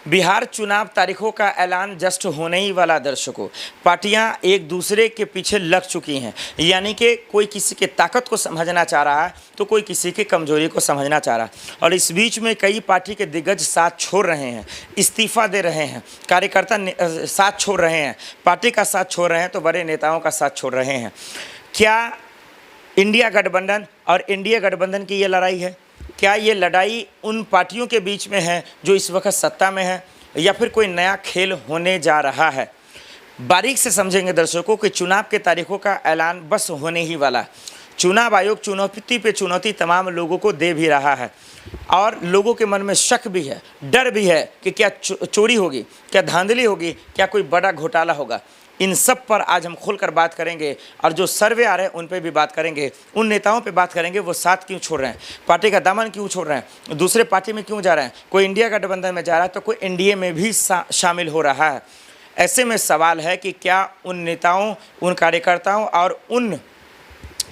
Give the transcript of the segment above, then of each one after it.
बिहार चुनाव तारीखों का ऐलान जस्ट होने ही वाला। दर्शकों, पार्टियां एक दूसरे के पीछे लग चुकी हैं, यानी कि कोई किसी के ताकत को समझना चाह रहा है तो कोई किसी की कमजोरी को समझना चाह रहा है। और इस बीच में कई पार्टी के दिग्गज साथ छोड़ रहे हैं, इस्तीफा दे रहे हैं, कार्यकर्ता साथ छोड़ रहे हैं, पार्टी का साथ छोड़ रहे हैं तो बड़े नेताओं का साथ छोड़ रहे हैं। क्या इंडिया गठबंधन और इंडिया गठबंधन की ये लड़ाई है? क्या ये लड़ाई उन पार्टियों के बीच में है जो इस वक्त सत्ता में है, या फिर कोई नया खेल होने जा रहा है? बारीक से समझेंगे दर्शकों कि चुनाव के तारीखों का ऐलान बस होने ही वाला। चुनाव आयोग चुनौती पे चुनौती तमाम लोगों को दे भी रहा है और लोगों के मन में शक भी है, डर भी है कि क्या चोरी होगी, क्या धांधली होगी, क्या कोई बड़ा घोटाला होगा। इन सब पर आज हम खुलकर बात करेंगे और जो सर्वे आ रहे हैं उन पे भी बात करेंगे, उन नेताओं पे बात करेंगे वो साथ क्यों छोड़ रहे हैं, पार्टी का दामन क्यों छोड़ रहे हैं, दूसरे पार्टी में क्यों जा रहे हैं, कोई इंडिया गठबंधन में जा रहा है तो कोई एनडीए में भी शामिल हो रहा है। ऐसे में सवाल है कि क्या उन नेताओं, उन कार्यकर्ताओं और उन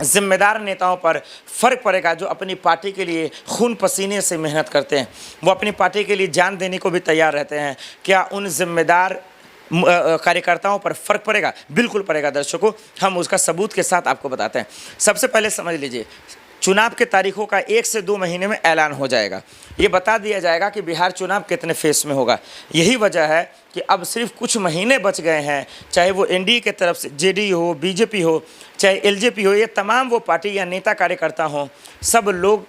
जिम्मेदार नेताओं पर फ़र्क पड़ेगा जो अपनी पार्टी के लिए खून पसीने से मेहनत करते हैं, वो अपनी पार्टी के लिए जान देने को भी तैयार रहते हैं। क्या उन जिम्मेदार कार्यकर्ताओं पर फर्क पड़ेगा? बिल्कुल पड़ेगा दर्शकों, हम उसका सबूत के साथ आपको बताते हैं। सबसे पहले समझ लीजिए, चुनाव के तारीखों का 1 से 2 महीने में ऐलान हो जाएगा। ये बता दिया जाएगा कि बिहार चुनाव कितने फेस में होगा। यही वजह है कि अब सिर्फ कुछ महीने बच गए हैं, चाहे वो एनडीए की तरफ से जेडीयू हो, बीजेपी हो, चाहे एलजेपी हो, ये तमाम वो पार्टी या नेता कार्यकर्ता हों, सब लोग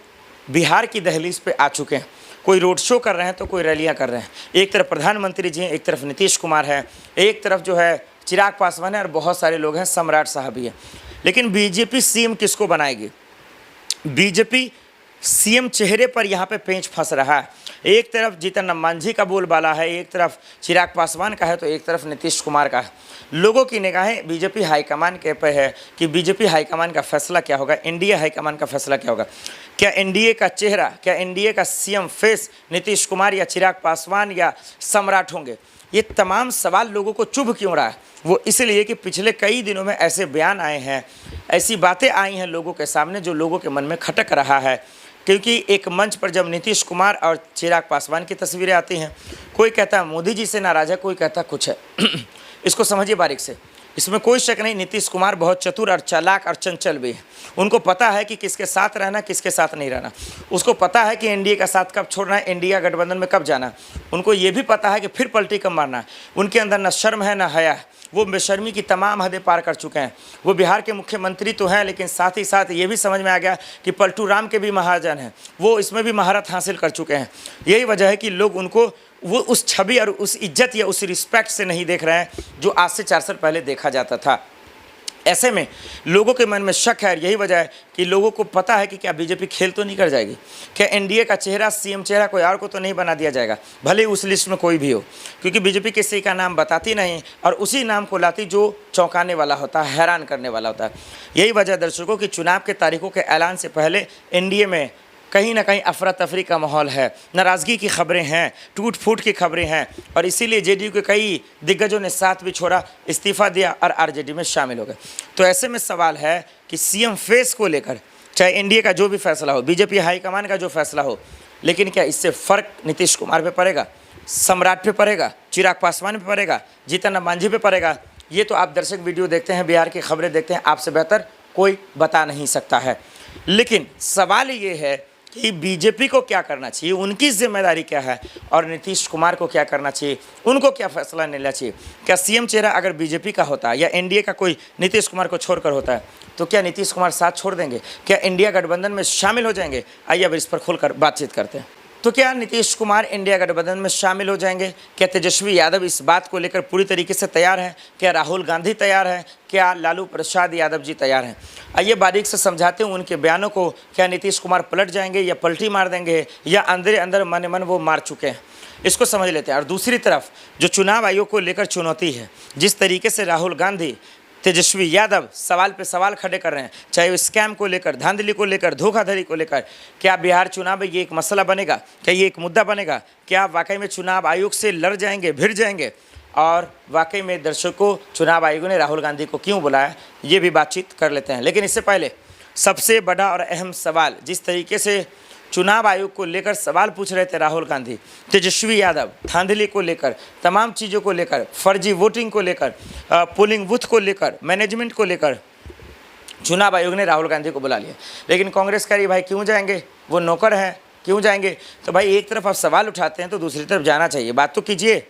बिहार की दहलीज पे आ चुके हैं। कोई रोड शो कर रहे हैं तो कोई रैलियां कर रहे हैं। एक तरफ प्रधानमंत्री जी हैं, एक तरफ नीतीश कुमार है, एक तरफ जो है चिराग पासवान है और बहुत सारे लोग हैं, सम्राट साहब भी हैं। लेकिन बीजेपी सीएम किसको बनाएगी? बीजेपी सीएम चेहरे पर यहाँ पे पेंच फंस रहा है। एक तरफ जीतन राम मांझी का बोलबाला है, एक तरफ चिराग पासवान का है तो एक तरफ नीतीश कुमार का है। लोगों की निगाहें बीजेपी हाईकमान के पे है कि बीजेपी हाईकमान का फैसला क्या होगा, एनडीए हाईकमान का फैसला क्या होगा। क्या एनडीए का चेहरा, क्या एनडीए का सीएम फेस नीतीश कुमार या चिराग पासवान या सम्राट होंगे? ये तमाम सवाल लोगों को चुभ क्यों रहा है? वो इसलिए कि पिछले कई दिनों में ऐसे बयान आए हैं, ऐसी बातें आई हैं लोगों के सामने जो लोगों के मन में खटक रहा है। क्योंकि एक मंच पर जब नीतीश कुमार और चिराग पासवान की तस्वीरें आती हैं, कोई कहता है मोदी जी से नाराज़ है, कोई कहता कुछ है। इसको समझिए बारीक से, इसमें कोई शक नहीं, नीतीश कुमार बहुत चतुर और चालाक और चंचल भी है। उनको पता है कि किसके साथ रहना, किसके साथ नहीं रहना। उसको पता है कि एनडीए का साथ कब छोड़ना है, इंडिया गठबंधन में कब जाना। उनको ये भी पता है कि फिर पलटी कब मारना है। उनके अंदर न शर्म है न हया है, वो बेशर्मी की तमाम हदें पार कर चुके हैं। वो बिहार के मुख्यमंत्री तो हैं, लेकिन साथ ही साथ ये भी समझ में आ गया कि पलटू राम के भी महाजन हैं, वो इसमें भी महारत हासिल कर चुके हैं। यही वजह है कि लोग उनको वो उस छवि और उस इज्जत या उस रिस्पेक्ट से नहीं देख रहे हैं जो आज से 4 साल पहले देखा जाता था। ऐसे में लोगों के मन में शक है। यही वजह है कि लोगों को पता है कि क्या बीजेपी खेल तो नहीं कर जाएगी, क्या एनडीए का चेहरा, सीएम चेहरा कोई और को तो नहीं बना दिया जाएगा, भले उस लिस्ट में कोई भी हो। क्योंकि बीजेपी किसी का नाम बताती नहीं और उसी नाम को लाती जो चौंकाने वाला होता है, हैरान करने वाला होता है। यही वजह दर्शकों कि चुनाव के तारीखों के ऐलान से पहले एनडीए में कहीं ना कहीं अफरा तफरी का माहौल है, नाराज़गी की खबरें हैं, टूट फूट की खबरें हैं और इसीलिए जेडीयू के कई दिग्गजों ने साथ भी छोड़ा, इस्तीफा दिया और आरजेडी में शामिल हो गए। तो ऐसे में सवाल है कि सीएम फेस को लेकर चाहे एनडीए का जो भी फैसला हो, बीजेपी हाईकमान का जो फैसला हो, लेकिन क्या इससे फ़र्क नीतीश कुमार पे पड़ेगा, सम्राट पे पड़ेगा, चिराग पासवान पे पड़ेगा, जीतन राम मांझी पे पड़ेगा? ये तो आप दर्शक वीडियो देखते हैं, बिहार की खबरें देखते हैं, आपसे बेहतर कोई बता नहीं सकता है। लेकिन सवाल ये है कि बीजेपी को क्या करना चाहिए, उनकी जिम्मेदारी क्या है, और नीतीश कुमार को क्या करना चाहिए, उनको क्या फैसला लेना चाहिए। क्या सीएम चेहरा अगर बीजेपी का होता है या एनडीए का कोई नीतीश कुमार को छोड़कर होता है तो क्या नीतीश कुमार साथ छोड़ देंगे, क्या इंडिया गठबंधन में शामिल हो जाएंगे? आइए अब इस पर खुलकर बातचीत करते हैं। तो क्या नीतीश कुमार इंडिया गठबंधन में शामिल हो जाएंगे? क्या तेजस्वी यादव इस बात को लेकर पूरी तरीके से तैयार हैं? क्या राहुल गांधी तैयार हैं? क्या लालू प्रसाद यादव जी तैयार हैं? आइए बारीक से समझाते हैं उनके बयानों को। क्या नीतीश कुमार पलट जाएंगे या पलटी मार देंगे या अंदर अंदर मन मन वो मार चुके हैं? इसको समझ लेते हैं। और दूसरी तरफ जो चुनाव आयोग को लेकर चुनौती है, जिस तरीके से राहुल गांधी, तेजस्वी यादव सवाल पे सवाल खड़े कर रहे हैं, चाहे वो स्कैम को लेकर, धांधली को लेकर, धोखाधड़ी को लेकर, क्या बिहार चुनाव में ये एक मसला बनेगा, क्या ये एक मुद्दा बनेगा? क्या वाकई में चुनाव आयोग से लड़ जाएंगे, भिड़ जाएंगे? और वाकई में दर्शकों, चुनाव आयोग ने राहुल गांधी को क्यों बुलाया, ये भी बातचीत कर लेते हैं। लेकिन इससे पहले सबसे बड़ा और अहम सवाल, जिस तरीके से चुनाव आयोग को लेकर सवाल पूछ रहे थे राहुल गांधी, तेजस्वी यादव, धांधली को लेकर, तमाम चीज़ों को लेकर, फर्जी वोटिंग को लेकर, पोलिंग बूथ को लेकर, मैनेजमेंट को लेकर चुनाव आयोग ने राहुल गांधी को बुला लिया। लेकिन कांग्रेस कह रही भाई क्यों जाएंगे, वो नौकर हैं, क्यों जाएंगे। तो भाई एक तरफ आप सवाल उठाते हैं तो दूसरी तरफ जाना चाहिए, बात तो कीजिए,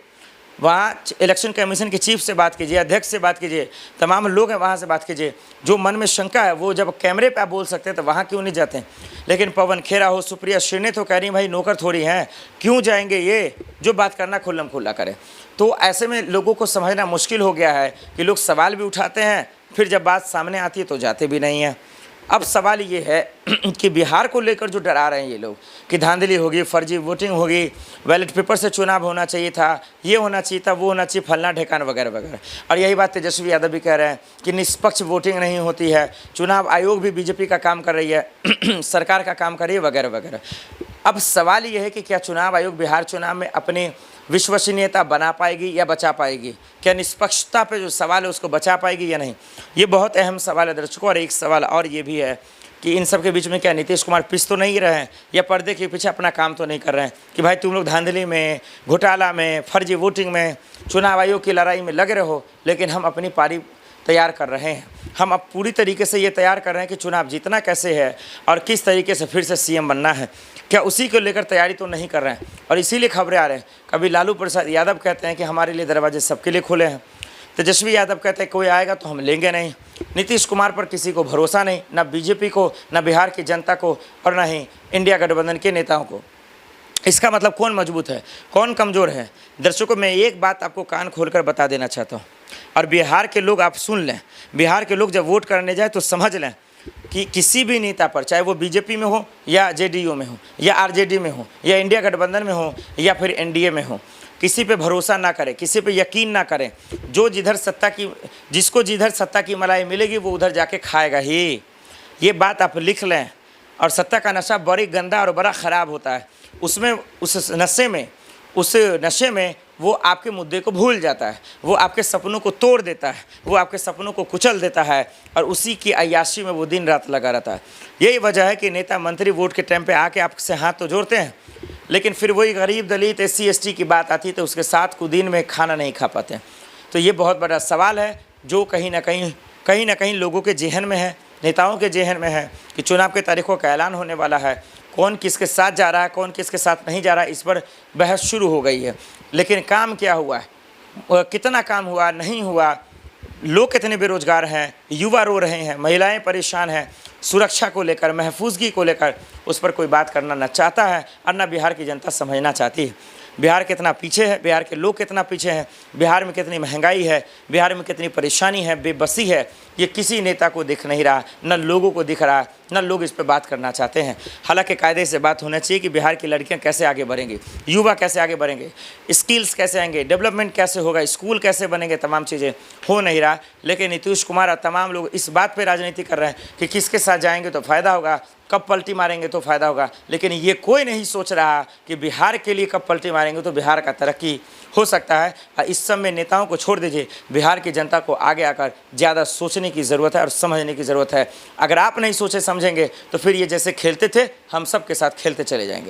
वहाँ इलेक्शन कमीशन के चीफ से बात कीजिए, अध्यक्ष से बात कीजिए, तमाम लोग हैं वहाँ से बात कीजिए। जो मन में शंका है वो जब कैमरे पे आप बोल सकते हैं तो वहाँ क्यों नहीं जाते हैं। लेकिन पवन खेरा हो, सुप्रिया श्रीने तो कह रही भाई नौकर थोड़ी हैं, क्यों जाएंगे, ये जो बात करना खुल्लम खुल्ला करें। तो ऐसे में लोगों को समझना मुश्किल हो गया है कि लोग सवाल भी उठाते हैं, फिर जब बात सामने आती है तो जाते भी नहीं हैं। अब सवाल ये है कि बिहार को लेकर जो डरा रहे हैं ये लोग कि धांधली होगी, फर्जी वोटिंग होगी, बैलेट पेपर से चुनाव होना चाहिए था, ये होना चाहिए था, वो होना चाहिए, फलना ठेकाना वगैरह वगैरह। और यही बात तेजस्वी यादव भी कह रहे हैं कि निष्पक्ष वोटिंग नहीं होती है, चुनाव आयोग भी बीजेपी का काम कर रही है, सरकार का काम कर रही है वगैरह वगैरह। अब सवाल ये है कि क्या चुनाव आयोग बिहार चुनाव में अपनी विश्वसनीयता बना पाएगी या बचा पाएगी, क्या निष्पक्षता पे जो सवाल है उसको बचा पाएगी या नहीं। ये बहुत अहम सवाल है दर्शकों। और एक सवाल और ये भी है कि इन सब के बीच में क्या नीतीश कुमार पिस तो नहीं रहे हैं या पर्दे के पीछे अपना काम तो नहीं कर रहे हैं कि भाई तुम लोग धांधली में, घोटाला में, फर्जी वोटिंग में, चुनाव आयोग की लड़ाई में लगे रहो, लेकिन हम अपनी पारी तैयार कर रहे हैं। हम अब पूरी तरीके से ये तैयार कर रहे हैं कि चुनाव जीतना कैसे है और किस तरीके से फिर से सीएम बनना है, क्या उसी को लेकर तैयारी तो नहीं कर रहे हैं। और इसीलिए खबरें आ रहे हैं, कभी लालू प्रसाद यादव कहते हैं कि हमारे लिए दरवाजे सबके लिए खुले हैं, तेजस्वी यादव कहते हैं कोई आएगा तो हम लेंगे नहीं, नीतीश कुमार पर किसी को भरोसा नहीं, ना बीजेपी को, ना बिहार की जनता को, और ना ही इंडिया गठबंधन के नेताओं को। इसका मतलब कौन मजबूत है, कौन कमज़ोर है। दर्शकों मैं एक बात आपको कान खोलकर बता देना चाहता हूँ, और बिहार के लोग आप सुन लें, बिहार के लोग जब वोट करने जाए तो समझ लें कि किसी भी नेता पर, चाहे वो बीजेपी में हो या जेडीयू में हो या आरजेडी में हो या इंडिया गठबंधन में हो या फिर एनडीए में हो, किसी पे भरोसा ना करें, किसी पे यकीन ना करें। जो जिसको जिधर सत्ता की मलाई मिलेगी वो उधर जाके खाएगा ही। ये बात आप लिख लें। और सत्ता का नशा बड़ी गंदा और बड़ा ख़राब होता है। उसमें उस नशे में वो आपके मुद्दे को भूल जाता है, वो आपके सपनों को तोड़ देता है, वो आपके सपनों को कुचल देता है, और उसी की अय्याशी में वो दिन रात लगा रहता है। यही वजह है कि नेता मंत्री वोट के टाइम पे आके आपसे हाथ तो जोड़ते हैं, लेकिन फिर वही गरीब दलित SC ST की बात आती है तो उसके साथ को दिन में खाना नहीं खा पाते हैं। तो ये बहुत बड़ा सवाल है जो कहीं ना कहीं लोगों के जेहन में है, नेताओं के जेहन में है कि चुनाव के तारीखों का ऐलान होने वाला है, कौन किसके साथ जा रहा है, कौन किसके साथ नहीं जा रहा है, इस पर बहस शुरू हो गई है। लेकिन काम क्या हुआ है, कितना काम हुआ, नहीं हुआ, लोग कितने बेरोजगार हैं, युवा रो रहे हैं, महिलाएं परेशान हैं, सुरक्षा को लेकर, महफूजगी को लेकर, उस पर कोई बात करना न चाहता है और न बिहार की जनता समझना चाहती है। बिहार कितना पीछे है, बिहार के लोग कितना पीछे हैं, बिहार में कितनी महंगाई है, बिहार में कितनी परेशानी है, बेबसी है, ये किसी नेता को दिख नहीं रहा, न लोगों को दिख रहा, न लोग इस पर बात करना चाहते हैं। हालांकि कायदे से बात होना चाहिए कि बिहार की लड़कियां कैसे आगे बढ़ेंगी, युवा कैसे आगे बढ़ेंगे, स्किल्स कैसे आएंगे, डेवलपमेंट कैसे होगा, स्कूल कैसे बनेंगे, तमाम चीज़ें हो नहीं रहा। लेकिन नीतीश कुमार और तमाम लोग इस बात पर राजनीति कर रहे हैं कि किसके साथ जाएंगे तो फ़ायदा होगा, कब पलटी मारेंगे तो फ़ायदा होगा। लेकिन ये कोई नहीं सोच रहा कि बिहार के लिए कब पलटी मारेंगे तो बिहार का तरक्की हो सकता है। और इस सब में नेताओं को छोड़ दीजिए, बिहार की जनता को आगे आकर ज़्यादा सोचने की ज़रूरत है और समझने की ज़रूरत है। अगर आप नहीं सोचे समझेंगे तो फिर ये जैसे खेलते थे हम सब के साथ खेलते चले जाएंगे।